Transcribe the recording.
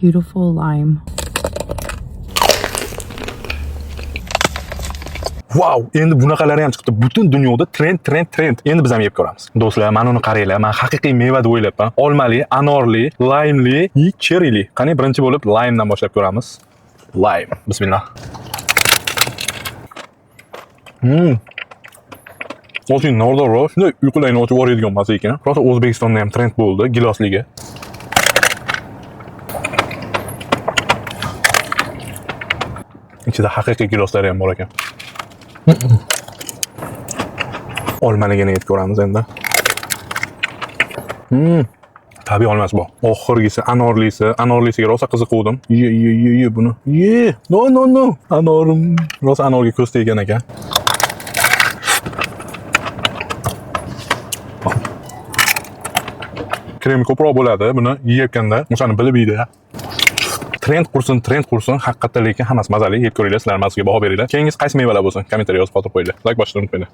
Beautiful lime. Wow, endi bunaqalari ham chiqdi. Butun dunyoda trend. Endi biz ham yeb ko'ramiz. Do'stlar, mana uni qaranglar. Men haqiqiy meva deb o'ylabman. Olmali, anorli, limeli, cherryli. Qani birinchi bo'lib limedan boshlab ko'ramiz. Lime. Bismillah. O'zing nordaro, shunday uyqulayni ochib yuboradigan emas ekan. Rosa O'zbekistonda ham trend bo'ldi, gilosligi. Ichida haqiqiy giloslar ham bor ekan. Olmaligini yeb ko'ramiz endi. Tabiiy olmas bu. Oxirgisi anorlisiga rosa qiziquvdim. Ye buni. Ye. No. Anorim rosa anorga ko'z teggan ekan. Kremi ko'proq bo'ladi. Buni yeyotganda o'shani bilib yeydi. Trend qursin. Haqiqatan lekin hammasi mazali. Yeb ko'ringlar, sizlar mazasiga baho beringlar. Keyingi qaysi mevalar bo'lsin? Kommentariy yozib qoldirib qo'yinglar. Like bosishni unutmanglar.